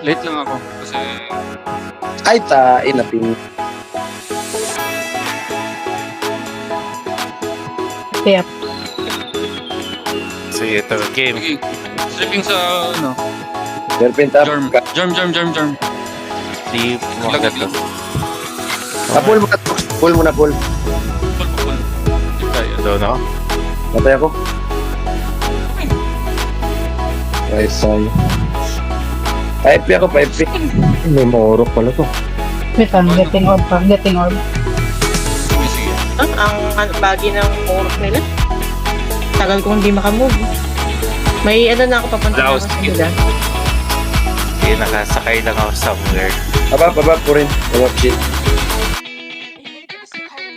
Late lang ako. Kasi... Ay, inapin. Yep. Sige, ito, game. Sige. Sleeping sa, ano, Serpent up. Germ. Di mo Laglag agad lang. to. Pull mo na. Pull mo na, pull. Pul. Hindi tayo. Ito, no? Matay ako. Right side. 5P ako, 5P. May maurok pala to. Wait, I'm getting orb. Sige. Ang bagi ng orc nila. Tagal kong hindi makamove. May ano na ako papunta na ako sa gila. Sige, nakasakay lang ako somewhere. Baba po rin. Baba, shit.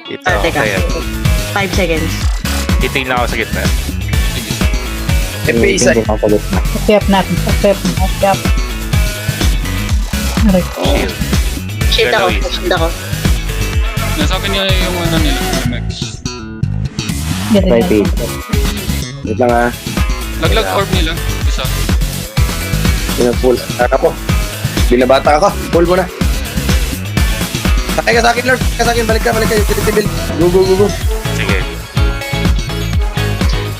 Dito Ah, ako teka. kaya. 5 seconds. Titingin lang ako sa gitna. FP isa. Hindi na palit na. Yep natin. Yep. Aray. Shield. Shield ako. Galaw Shield ako. Nasa akin niya yung ano nila, MX. Try bait. Wait lang ha. Laglag orb nila. Isa. Pull. Ako. Binabata ako. Pull mo na. Sakay ka sa akin, Lord. Sakay ka sa akin. Balik ka. Tibil. Go. Sige.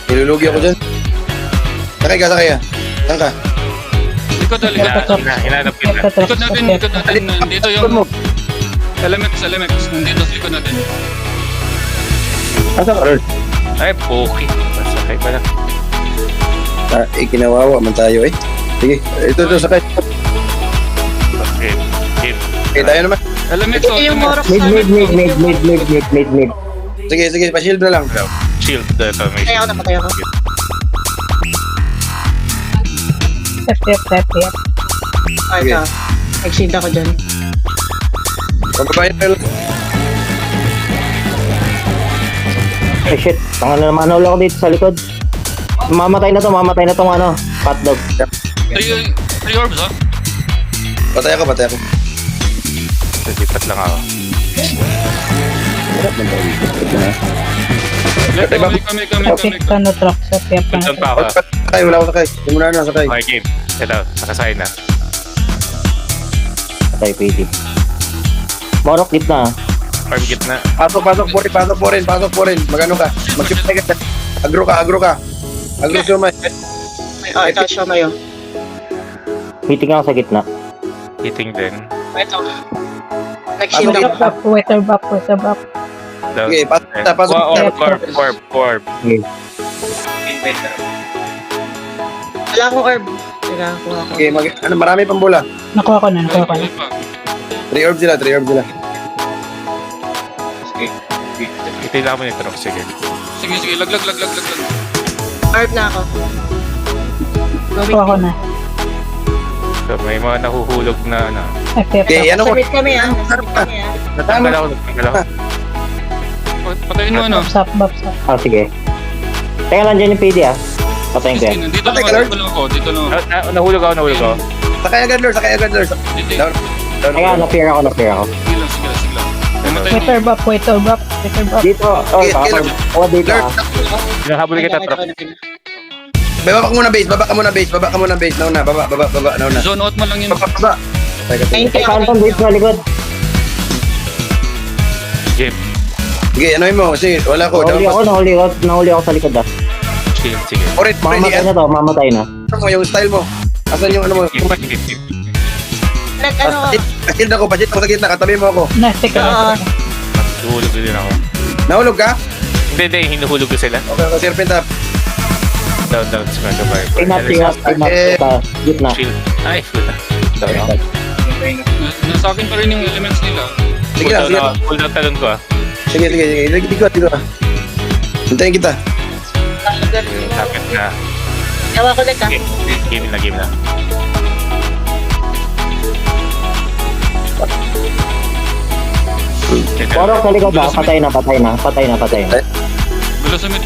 Nilulugi ako dyan. Sakay ka. Saan ka? Likod na. Hinanap kita. Likod natin. Nandito Likod mo. yung LMX. Nandito sa likod natin. Asa ka, Lord? Ay, poki. Masakay pala. Kinawawa man tayo eh. Sige. Ito. Sakay. Okay. Game. Okay, tayo naman. LMX Ito yung orc Mid. Sige. Pa-shield na lang. Shield. Ito, may Patay ako shield. na, patay ako. Yep. Ah, ito. Nag-shield ako dyan. Pababayin na lang. Ay shit. Tanga na naman ulo ako dito sa likod. Mamatay na tong ano. Hotdog. 3 orbs ha? Patay ako. Lipat lang ako. Pick ka na truck sa yep na. Puntan pa ako. Sakay, wala ako sakay. Hindi mo na sakay. Okay, game. Ito, nakasakay na. Patay PD. Maurok gitna. Farm gitna. Pasok po rin. Magano ka? Mag-supply ka. Agro ka. Agro sumay. Oh, ito, show mo yun. Meeting ako sa gitna. Hitting din. Ito. Nag-shield ako. Bap. Down. Okay, pasok. Orb. Wala akong orb. Teka, kuha ko. Okay, marami pang bola. Nakuha ko na. 3 orbs sila. Hitting lang mo yung truck. Sige. Sige, laglag. Orb na ako. Nakuha ko na. So, may mga nahuhulog na ano. Okay, ano ko? Submit kami ah. Natanggal ako. Patayin mo ano? Bap. Ah, sige. Teka lang dyan yung PD ah. Patayin ko yan. Dito lang ako. Dito lang ako. Nahulog ako. Sakay agad, Lord. Dito. Down. Teka, na-clear ako. Sige lang. Pamatay mo. Waiter bap. Dito. Oh, Okay, ako dito ah. Hinahabol kita truck. Baba ka muna base. Nauna. Baba. Nauna. Zone out mo lang yun. Baba. Ayun Teka, kaya Anton dito sa likod. Game. Sige, anoin mo. Sige, wala ko. Nahuli ako sa likod ah. Shield. Sige. Orit, Mamatay na. mo yung style mo. Asan yung ano mo? Pasit ako sa gitna. Katabi mo ako. Teka lang. Nahulog din ako. Nahulog ka? Hindi. Hinuhulog ko sila. Okay, serpent up. Down. Sa mga kabar. Ingat. Gitna. Shield. Ay, puta. Down. Nasa akin pa rin yung elements nila. Sige lang. Pull down talon ko ah. Sige. Dito. Hintayin kita. Lapit na. Yawa ko ulit ah. Game na. Maurok sa likod ah. Patay na. Gulo sa mid.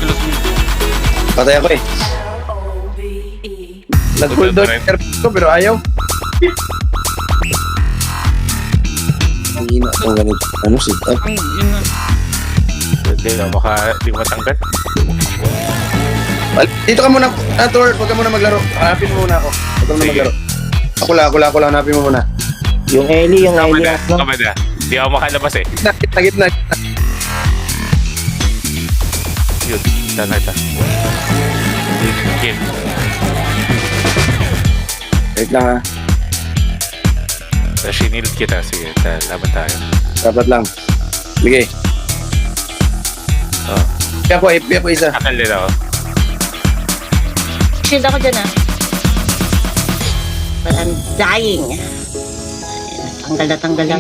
Patay ako eh. Nag-pull down yung serpent ko pero ayaw. Ang hina kung ganito. Ano si? Yun na. Hindi na, baka di matanggal. Dito ka muna, Tor. Huwag ka muna maglaro. Hanapin mo muna ako. Huwag ka muna Sige. maglaro. Ako lang, hanapin mo muna. Yung Ellie, no? Kamada. Hindi ako makalabas eh. Gitna. Yun, ita. Kill. Wait lang ha. Shinil kita. Sige, laban tayo. Dapat lang. Bigay. Oh. FP ako isa. Akal din ako. Shield ako dyan But I'm dying. Tanggal na.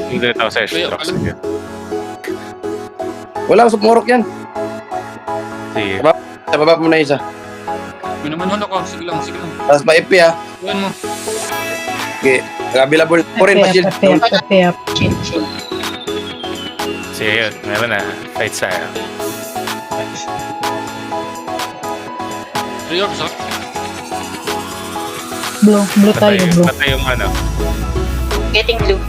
Hindi na ako sa Airstrike. Sige. Wala, sumurok yan. Sige. Sa baba mo na isa. Minamanhon ako. Sige lang. Tapos pa FP ha. Gawin mo. Okay. Available po rin pa shield. FP. Shield. Sige yun. Meron na. Fight tayo. Reorb sa. Blue tayo, blue. Patay yung ano. Getting blue.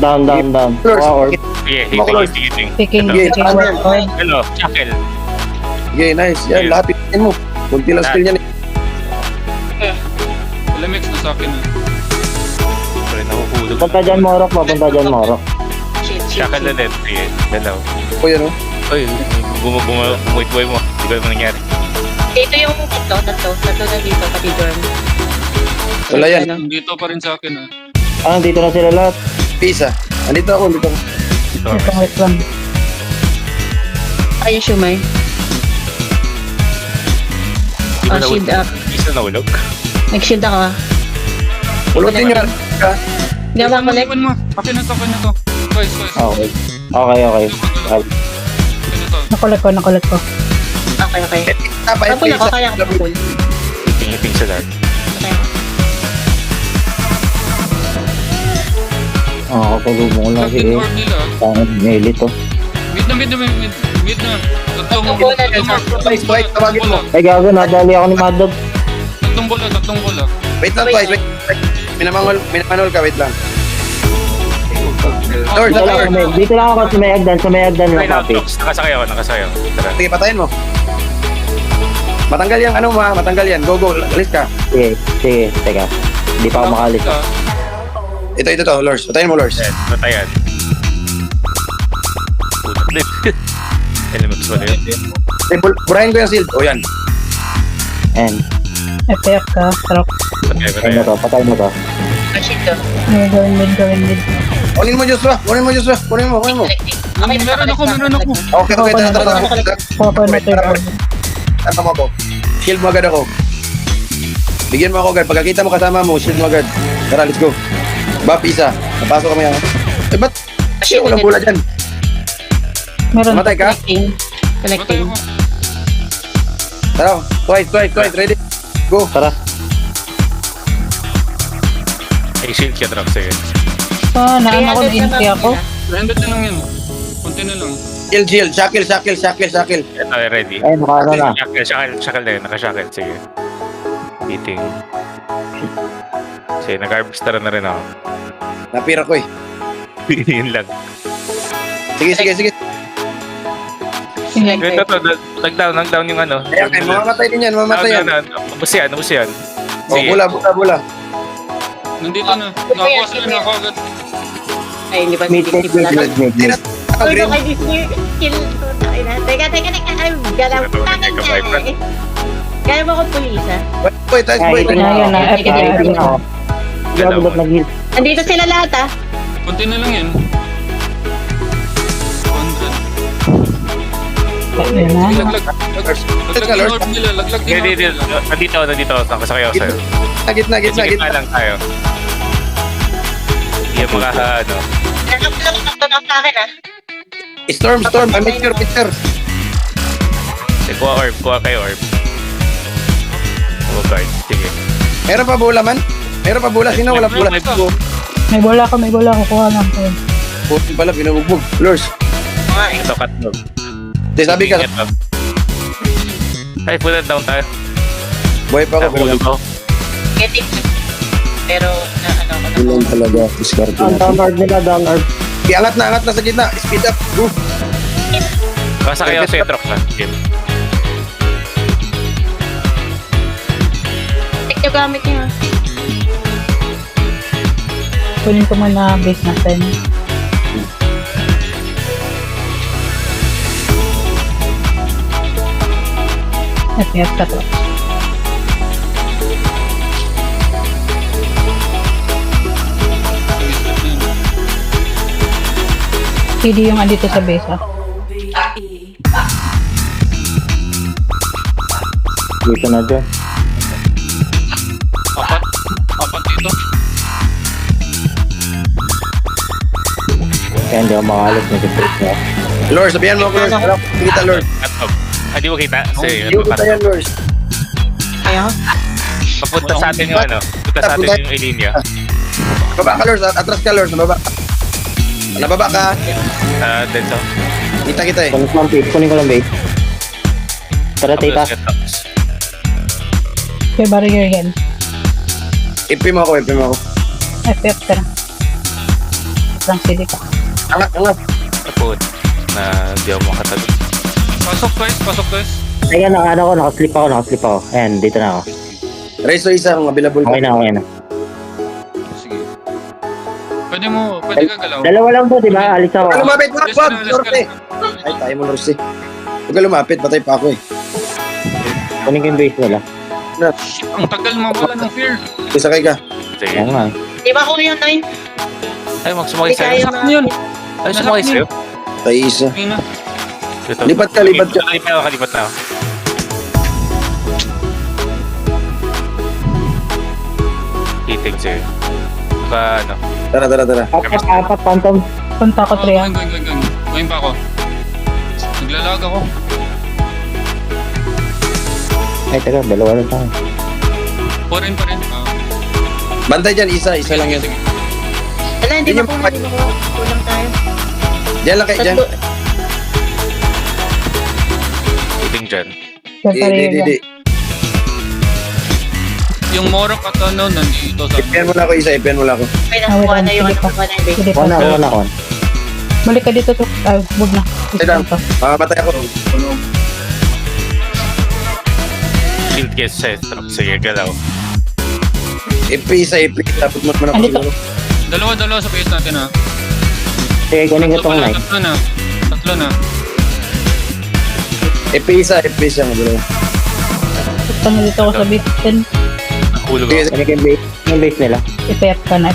Down. Lord, Orb. Sige, hiting. Picking Okay. orb. Hello, Shackle. Okay, nice. Yan, Yeah. lahat pitin mo. Kunti lang skill yan eh. Elemix na sa akin. Pero nahuhulog. Punta dyan, Morok. Shield. Shackle na din. Sige, dalaw. O yan o. Uy, bumuit-buhay mo. Hindi ko naman nangyari. Dito yung tatlo na dito, pati dorm. Wala yan. Dito pa rin sa akin. Dito na sila lahat. Pisa. Andito ako. Wait lang. Ay, yung shumay. Di ba Shield up. Isa nahulog? Nag-shield ako Pulutin nyo. Gawa ko like. Gawin mo. Akin na to. Twice. Okay. Okay. Nakulat ko. Okay. Tapa Tapos FP ako, isa. kaya ko pull. Hiting sa lahat. Kapag mo lang Captain orb nila. Ellie to. Mid na. Tatlong Twice, tawagin mo. Ay, gago, nadali ako ni Mad Dog. Tatlong bola. Wait lang, twice. Wait. Minamanol ka, wait lang. Lord, Dito lang ako sa may agdan Okay, lang copy. nakasakay ako. Tara. Sige, patayin mo. Matanggal yan, matanggal yan. Go, alis ka. Sige, teka. Hindi pa ako makalis. Ito to, Lors. Patayin mo, Lors. Patayan. Putat ulit. Elements ba yun? Burahin ko yung shield. O yan. And, FP ka. Rock. patay mo to. Shield to. Gawin mid. Kunin mo, Joshua. Kunin mo. Meron ako. Okay, tara. Kuha ko na to yung orb. Tama mo ako. Shield mo agad ako. Bigyan mo ako agad. Pagkakita mo kasama mo, shield mo agad. Tara, let's go. Bap, isa. Napasok kami yan. Eh, ba't? Kasi walang bola dyan. Meron. Mamatay ka? Collecting. Tara, twice. Ready? Go. Tara. Ay, shield ka drop. Sige. Naano ko na inti ako. 300 na lang yan. Konti na lang. Shield. Shackle. Ito, ready. Ay, nakaano na. Shackle na yun. Nakashackle. Sige. Hiting. Sige, nag-harvester na rin ako. Napira ko eh. Yun lang. Sige. Ganito to, nag-down yung ano. Ayan, mamamatay din yan. Ubus yan. Oh, Sige. bola. Nandito na. Nakakuha sila na ako agad. Ay, hindi ba Mid. Uy, no, kay Disney. Kill. Teka. Ay, galaw. Tangin niya eh. Kaya mo ko pulisa. Boy, tayo, boy. Hiting na Ayan na, ako. Hiting na ako. Gago, ba't nag-heal? Andito sila lahat Konti na lang yan. 100. Ayan na. Laglag yung orb nila. Laglag yung orb nila. Nandito. Nakasakay ako sa'yo. Gitna. Gitna lang tayo. Hindi yung mga ano. Nagtutulong sa akin Storm. Picture. Kuha kayo orb. Guard. Sige. Meron pa bola man? Sino wala bola? May bola ako. Kuha lang ko. Putin pala, pinubugbog. Lors. Ito, katlog. Di sabi ka, Ito. Ay, put down tayo. buhay pa ako. Nahulog ako. Getting pero Ilan talaga, discard Down orb nila. Angat na sa gitna. Speed up. Go. Kasakay ako sa truck na. Take yung gamit niya. Kunin ko muna base natin. FF ka to. Hindi yung andito sa base ah. Dito na dyan. Apat. Apat dito. Kaya hindi ako makahalos na dito. Lord, sabihan mo ako, Lord. Wala ko kita, Lord. Hindi mo kita? Kasi Hindi ko kita yan, Lord. Ayaw? papunta sa atin yung ano. Papunta sa atin yung Elinia. Baba ka, Lord. Atras ka, Lord. Nababa. Nababa ka. Dito. Kita kita eh. Kunin ko lang base. Tara, tita. Kaya barrier yan. IP mo ako, IP mo ako. FF ka na. Lang CD ka. Angat, angat. Tapos na hindi ako makatabi. Pasok guys, pasok guys. Ayan, ano ko, nakaslip ako. Ayan, dito na ako. Reso isa kung available ka. Okay na. Sige. Pwede ka galaw. Dalawa lang po, di ba? Alis ako. Huwag ka lumapit, wag, Let's wag, go, let's Lord eh. Ay, tayo mo, Lord eh. Huwag ka lumapit, patay pa ako eh. Kunin ko yung base nila. Shit, ang tagal mawala ng fear. Isakay ka. Sige. Ayan nga. Di ba kuya yung 9? Ay, magsumakay Hindi kaya sa'yo. Sakto yun. Ay, sumakay sa'yo. Tayo isa. Ina. Dito. Lipat ka. Kalipat na ako. Kitig sa'yo. Baka ano. Tara. Apat, phantom. Punta ko 3 Going pa ako. Naglalag ako. Ay, teka, dalawa lang tayo. Pa rin. Bantay dyan, isa lang yan. Wala, hindi Yun ba yung kulang tayo? Diyan lang kayo, dyan. Tatlo. Kiting dyan. Di. Yung Morok at ano, nandito sa... Ipian mo na ako isa, ipian mo na ako. May nakuha na yung Sige pa. nakuha na yung base. Sige pa. Kuha na. Balik ka dito to. Ay, huwag na. Ay lang, mamamatay ako. Shield case sa strap. Sige, galaw. IP isa, dapat mo naman ako. Andito. siguro. Dalawa sa base natin ha. Sige, kunin ko itong Pala, 9. Tatlo na. IP isa, madalo. Punta na dito ako sa base. Then, Hulog Sige, ako. Kunin ko yung base nila. FF ka na.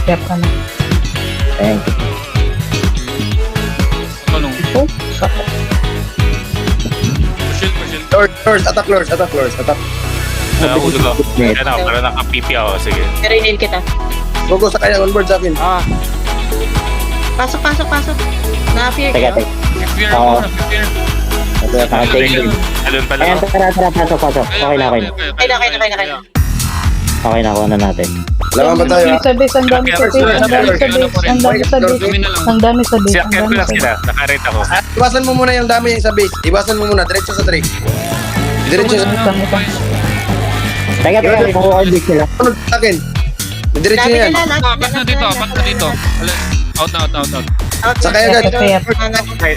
Ayan. Tulong. Oh, sakit. Shield. attack. Hulog ako. Yan ako. Para naka-PP ako. Sige. Narinil kita. Go sa kaya, on board sa akin. Pasok. Na-fear Teka. kayo? Fear Oo. ako. Fear. Atay. Alun pala Ayan, ako. tara, pasok. Okay na. Kaya. Okay na, kuha na natin. Laman ba tayo ha? Sa base, ang dami sa base. Ang dami sa base. Siakyan ko lang sila. Naka-rate ako. Iwasan mo muna yung dami yung sa base. Iwasan mo muna, diretso sa 3. Diretso sa Teka, kuha ko yung base nila. Sunod sa akin. Diretso yan. Apat na dito. Out. Sakay agad. Sakay.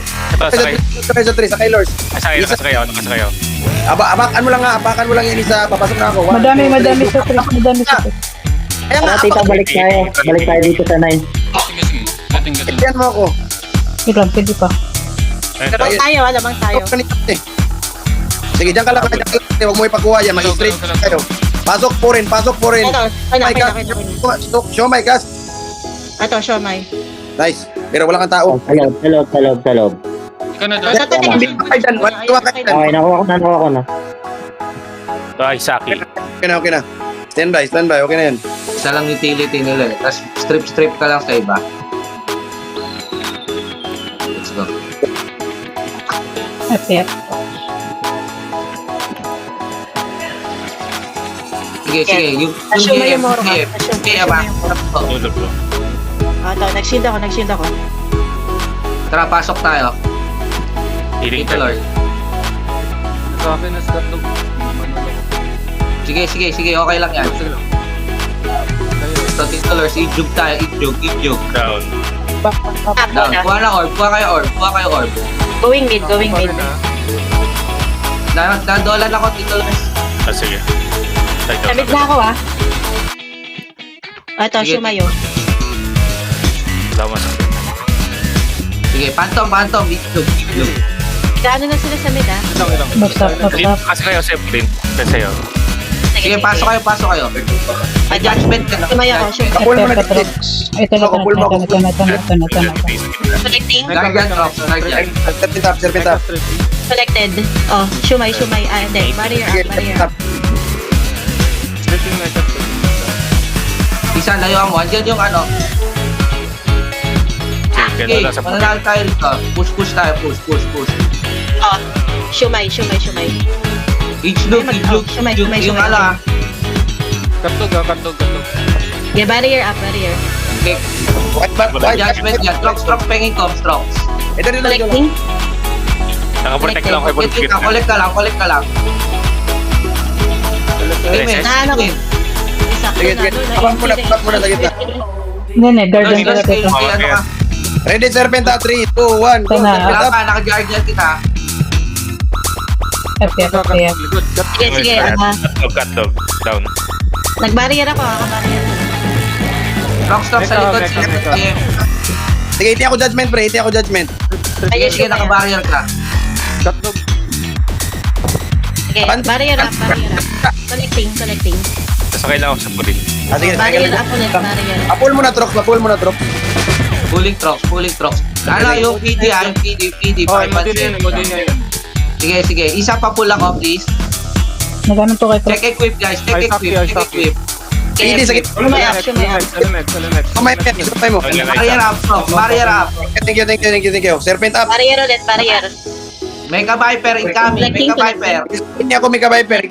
Sakay sa 3, sakay Lord. Nakasakay ako. Abakan mo lang yan isa. Papasok na ako. Madami sa base. Kaya nga, Tara, tita, balik tayo dito sa 9. Sige. Gating. Ipian mo ako. Wait lang, pwede pa. Labang tayo. Sige, diyan ka lang. Huwag mo ipakuha yan. Mag-straight kayo. Pasok po rin. Ito, My God. Show my gas. Ito, Shomai. Nice. Pero wala kang tao. Sa loob. Ikaw na Ito, dyan. Hindi ka kayo dyan. Wala ka dyan. Okay, nakuha ko na. Ito ay Saki. Okay na. Standby. Okay na yan. Isa lang utility nila eh. Tapos strip ka lang sa iba. Let's go. FF. Sige. Yung Assume mo yung Moro ka. Kaya ba? Hulog ko. Ito, nag-shield ako. Tara, pasok tayo. Healing Tito Lord. Sa akin na start to. Sige. Okay lang yan. So, Tito Lord, i-jug tayo. I-jug. Down. Down. Kuha na orb. Kuha kayo orb. Going mid. Nadolan ako, Tito Lord. Sige. Sabit na ako Ito, Sige. Shumayo. Wala mo sa Sige, Phantom, Itlog. Gaano na sila sa mid, ah? Ilang. Basta. Kasi kayo, Zeppelin. Kasi sa'yo. Sige, pasok kayo. May judgment ka na. Sumay ako, sure. Kapul mo na Ito na. Collecting. Guardian drops, Guardian. Serpent up. Collected. Oh, shumay. Ah, hindi. Barrier up. Isa, layuan mo. Andyan yung ano. Sige, Okay, wala sa mananalo tayo rito. Push tayo, push. Oh, shumay. Itlog. Shumay. Yung ano ah. Katog. Yeah, barrier up. Okay, White. judgment yan. Stroke, penging ko, strokes. Ito rin lang. Collecting. Nakaprotect lang kayo. Collect ka lang. Sige, men. Naano ko. Sige. Abang muna sa gitna. Hindi, guardian Tapos ka dito. ano ka. Ready, serpent up. 3, 2, 1. Go, Ito na. serpent Wala up. ka, naka-guardian kita. FF. Likod. Sige. Katog. Down. Nag-barrier ako. Barrier. Stroke sa likod. Sige, Sige, iti ako judgment, pre. Ayun, sige, naka-barrier ka. Katog. Sige, barrier up. Collecting. Sasakay lang ako sa pulin. Sige, Barrier up ulit, barrier. Apul mo na, Trox. Pulling trucks. Ano, yung PD, Oh, 5 mo din yan. Sige. Isa pa pull ako, please. Nagano to kay Check equip, guys. Check equip. Hindi, sa gitna. Shumay up. Salamat. Sumay mo. Barrier up. Thank you. Serpent up. Barrier ulit, barrier. Mega Viper incoming. Hindi ako may kabiper.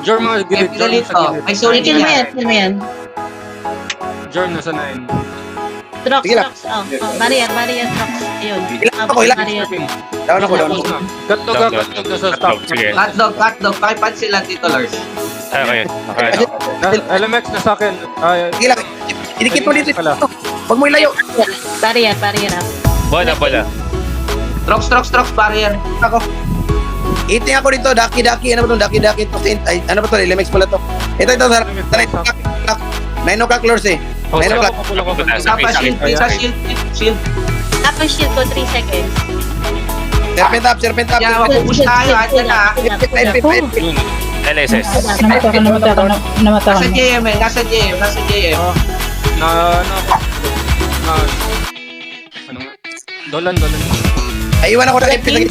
Jorm mga May gilid. Jorm pinalito. sa gilid. May sulit Kill mo yan. yan. Jorm nasa 9. Trox. Sige lang. Oh, barrier, Trox. Ayun. Ilan? Barrier. Down ako. Katog nasa stop. Sige. Hotdog. Pakipansin lang, Tito Lars. Okay. LMX na sa akin. Sige lang. Idikit mo dito. Pala. Huwag mo ilayo. Barrier up. Bola. Stroke, barrier. Ako. Eating ako dito. Daki. Ano ba ito? Daki. Ay, ano ba ito? LMX pala ito. Ito. 9 o'clock Lors eh. 9 o'clock. Tapos shield. Tapos shield ko 3 seconds. Serpent up. Kaya mapupush tayo. Andyan na. LSS. Namata ka. Nasa JM. Ano nga? Dolan. Ay, iwan ako na Collecting.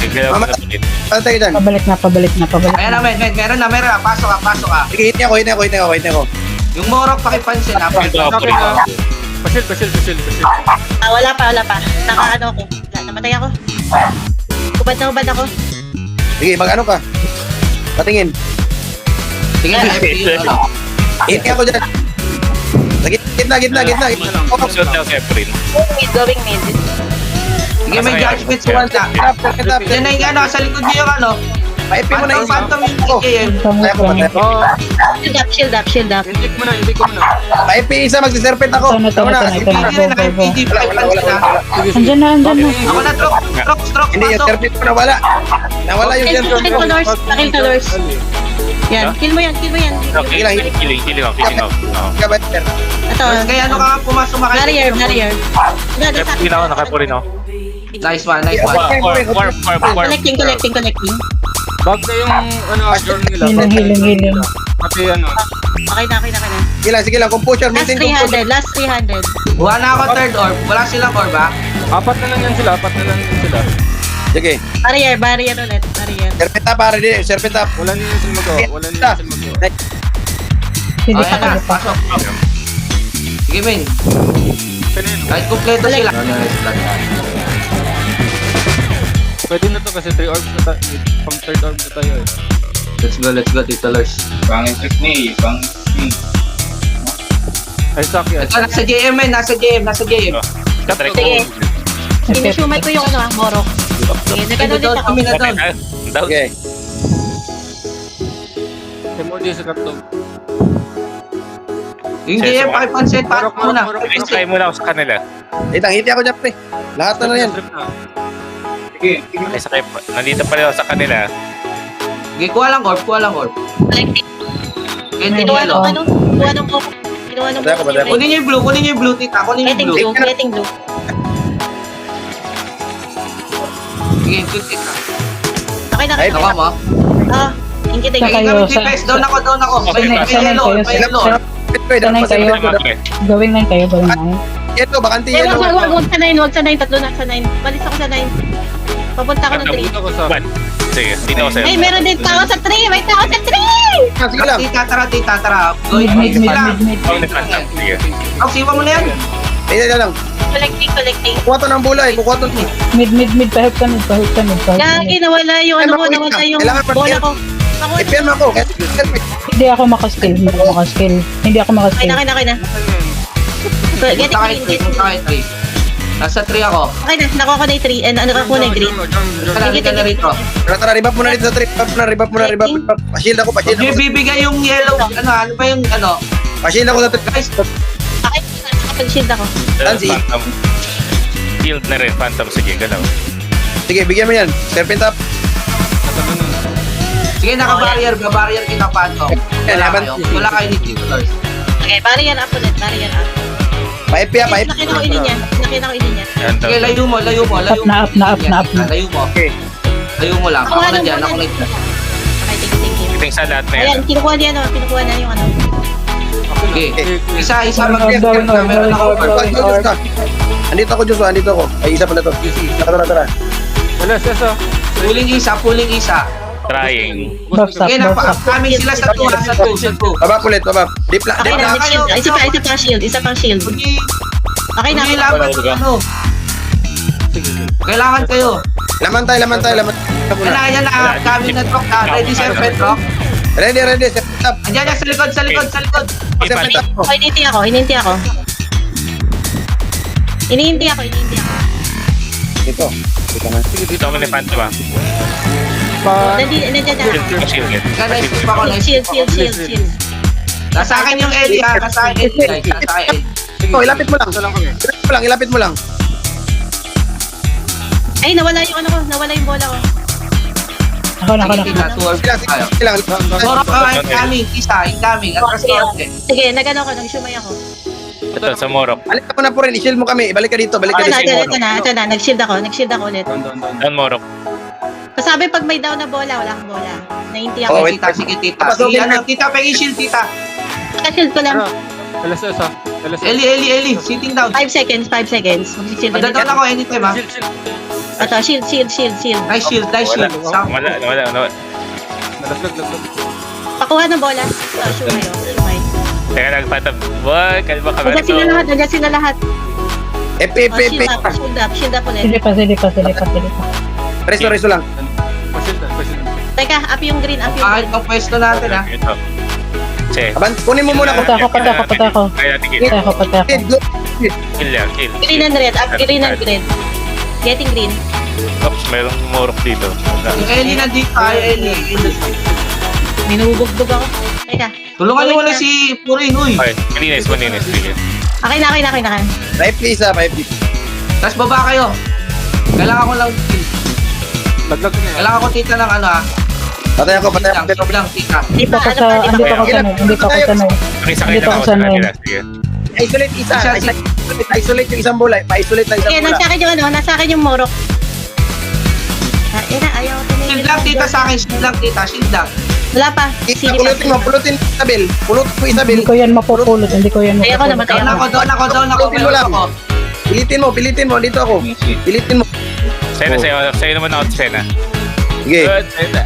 Sige lang sa pulin. Ano tayo dyan? Pabalik na. Ayan na, men. Meron na. Pasok ka. Sige, hit niya ako. Yung Morok, pakipansin ha. Pasil. Wala pa. Naka-ano ako. Namatay ako. Hubad ako. Sige, mag-ano ka? Patingin. Sige, FP. Hit niya ako dyan. Gitna. Susunod lang sa Zeppelin. Going mid. Sige, may judgment sa wala. Serpent up. Yan na yung ano, sa likod niyo yung ano. Pa-IP mo na yung Phantom yung TKM. Kaya ko patay. Oh, Shield up. hindi ko muna. Pa-IP isa, magsiserpent ako. Ito na. Hindi na, FPD, pakipansin ha. Andyan na. Ako na, stroke, Hindi, yung pasok. serpent ko nawala. Nawala yung serpent. Pakil colors. Yan, kill mo yan. Killing off. Kabiper. Ito. Lars, kaya ano ka nga pumasok Barrier. Pulin ako, nakapulin ako. Nice one. Warp. Collecting. Bag na yung Jorm nila. Healing. Pati ano. Okay na. Sige lang. Kung pusher, Last mintin kung pusher. 300. Last 300. Buha na ako third orb. Wala silang orb ha. Apat na lang yan sila. Sige. Barrier ulit. Serpent up, pare. Serpent up. Wala nila sila magawa. Hindi Ayan na, pa. pasok. Sige, men. Kanino? Kahit kumpleto sila. Pwede na to kasi 3 orbs na tayo. Pang 3rd orb na tayo eh. Let's go, Tito Lars. Ay, Saki. Ito, nasa JM, men. Nasa JM. Katrek Sige. Sinusumay ko yung Morok. Sige, nagano din ako. Kami na doon. Down. Okay. Temor din sa katog. Yung JM, pakipansin. Pasok muna. Try muna ako sa kanila. Hiti ako dyan, pre. Lahat na yan. Trip na. Ay, sakay pa. Nandito pa rin ako sa kanila. Sige, kuha lang orb. Collecting. Ganyan Kinuha yellow. nung Morok. Kinuha ng Patay ako, patay ako. Kunin niyo yung blue, tita. Kunin niyo Getting yung blue. blue, getting blue. Sige, blue, tita. Okay na, Ay, okay Naka na. mo? Thank you, thank Saka you. kayo, Kami, TPS. Down ako. May Sanay yellow, kayo, may yellow. Sanay kayo. Gawin lang kayo, gawin lang. Yellow, bakanti Eh, yellow. wag sa 9, wag sa 9, tatlo na sa 9. Balis ako sa 9. Papunta ako ng 3. Dito ko sa... Sige, dito ako sa'yo. Ay, meron din tao sa 3! May tao sa 3! Sige lang. Tita, tara. Mid, mid, mid, Sila. mid, mid. Ako ni Phantom. Sige. Siwa mo na yan. Hindi lang. Collecting. Kukuha to ng bulay. Kukuha to ng... Mid, pahip ka mid. Gagi, nawala yung ano ko, nawala yung Kailangan pa- bola ko. Ako, Ipian mo ako. Hindi ako makaskill. okay na. So, getting green. Punta kayo 3. Nasa 3 ako. Okay na, nakuha ko na yung 3. And ano ka na yung green. Tara na rito. Tara, ribap mo na dito sa trip. Ribap mo na. Pa-shield ako. Huwag niyo bibigay yung yellow. Ano ba yung ano? Pa-shield ako sa trip. Guys, Okay, nakapag-shield ako. Tansi. Phantom. Shield na rin, Phantom. Sige, galaw. Sige, bigyan mo yan. Serpent up. sige, naka-barrier. Barrier kita, Phantom. Wala kayo ni Titulars. Okay, barrier up ulit, barrier up. Paipya. Nakita ko ini niya. Phantom. Sige, layo mo. Up na. Layo mo. Okay. Layo mo lang. Ako nandyan. Ako nandyan. Okay, thank you. Iting sa lahat na yan. Ayan, kinukuha niya yung ano. Okay. Isa Gawin, mag-get meron ako. Andito ako, Joshua. Andito ako. Ay, isa pala to. Tara. Wala, sesa. Pulling isa. Trying. Box up. Okay, kami sila sa 2. Babak ulit, babak. Dip lang. Okay na, shield. Isa pang shield. Okay na. Hindi laban sa ano. Kailangan kayo. Laman tayo. Yan na. Kami na rock. Ready, Serpent Rock. Ready. Serpent up. Andiyan yan, sa likod. Serpent up. Oh, hinihintay ako. Dito. Dito na. Dito ako ni Phantom ah. Nandiyan na. Shield yan. Naisip ako. Shield. Nasa akin yung Ellie ha. Nasa akin Ellie guys. Nasa akin Ellie. Oh, ilapit mo lang. Ilapit mo lang. Ay, nawala yung ano ko. Nawala yung bola ko. Ako na. Sige lang. Sorok ka, incoming. Incoming. Atras ka. Sige, nagano ko. Nagsumay ako. Ito sa Morok. Alik ako na po rin. I-shield mo kami. Ibalik ka dito. Balik ka dito. Ito na. Nag-shield ako ulit. Down Morok. Sabi pag may down na bola, wala akong bola. Nainti ako. Oh, Tita, sige tita. Sige, ano, tita, pengi shield, tita. Naka-shield ko lang. Wala, sesa. Ellie, sitting down. 5 seconds. Mag-shield ulit. Madadaan ako anytime ha. Ito, shield. Nice shield. Wala. Nalaglag. Pakuha ng bola. Ito, shumay. Teka lang, Phantom. Wag, kalma ka ba Nandiyan sila lahat. FP. Shield up ulit. Sige pa. Resto lang. Pasil. Teka, up yung green. Kahit ang pwesto natin ha. Ito. Che. Kunin mo muna. Patay ako. Kaya tigil. Go. Kill yan, kill. Green and red. Up green and red. Getting green. Oops, mayroong Morok dito. Yung Ellie nandito tayo, Ellie. Minubugbog ako. Teka. Tulungan niyo muna si Purin, uy. Okay, malinis. Sige. Okay na. 5 isa. Tapos baba kayo. Kailangan ko lang kill. Laglag na yan. Kailangan ko tita ng ano ha. Patay ako. Shield lang, tita. Hindi pa ako sanay. Okay, sakay Dito lang ako ako sa sanay. kanila. Sige. Isolate isa. Isolate yung isang bola. Pa-isolate na isang Okay, bola. nasa akin yung morok. Ayaw ko tumingin. Shield lang, tita sa akin. Shield lang. Wala pa. Pulutin mo Isabel. Pulot mo Isabel. Hindi ko yan mapupulot. Ayaw ko naman. Down ako. Pulutin mo lang. Pilitin mo. Dito ako. Pilitin mo. Sa'yo naman ako, Sena. Sige. Good, Sena.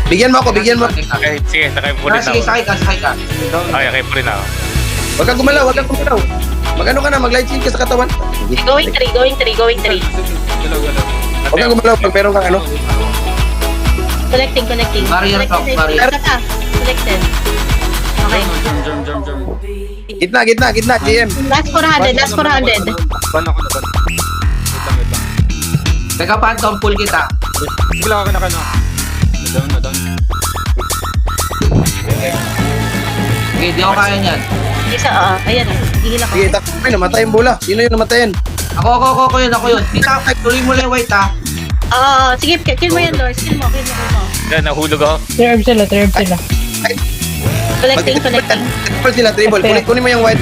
Bigyan mo ako. Okay, sige, nakaipo rin Sige, ako. sakay ka. Okay, nakaipo rin ako. Huwag kang gumalaw. Mag-ano ka na. Mag-light shield ka sa katawan. Going 3. Galaw. Huwag kang gumalaw pag meron kang ano. Collecting. Barrier top, barrier. Isa pa. Collected. Okay. Jump. Gitna. GM. Last 400. Ban ako na. Wait lang. Teka, Phantom, pull kita. Sige lang ako na. Na-down. Okay, di ako kaya niyan. Isa, ayan. Hihil ako. Sige, takay. Namatay yung bola. Sino yung namatayan? Ako yun. Tita, tuloy mo lang yung white ha. Sige, kill mo yan, Lord. Kill mo. Yan, nahulog ako. Trip sila. Collecting. Triple sila, triple. Kunin mo yung white.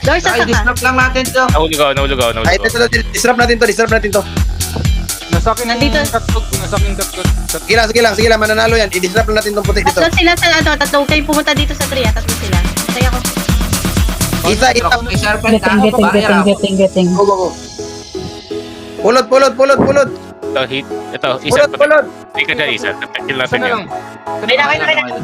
Lord, sa Ay, saka. disrupt lang natin to. Nahulog ako. Ay, disrupt natin to. Nasa akin Nandito. yung katkod. Nasa akin yung katkod. Sige lang, mananalo yan. I-disrupt lang natin tong puti dito. Tatlo sila sa tatlo kayo pumunta dito sa 3, tatlo sila. Saya ko. Isa. May serpent ka. Barrier ako. Getting. Go. Pulot. Ito, hit. Ito, isa. Pulot. Hindi ka dyan, isa. Kill natin Isa na yun. lang. Kaya na.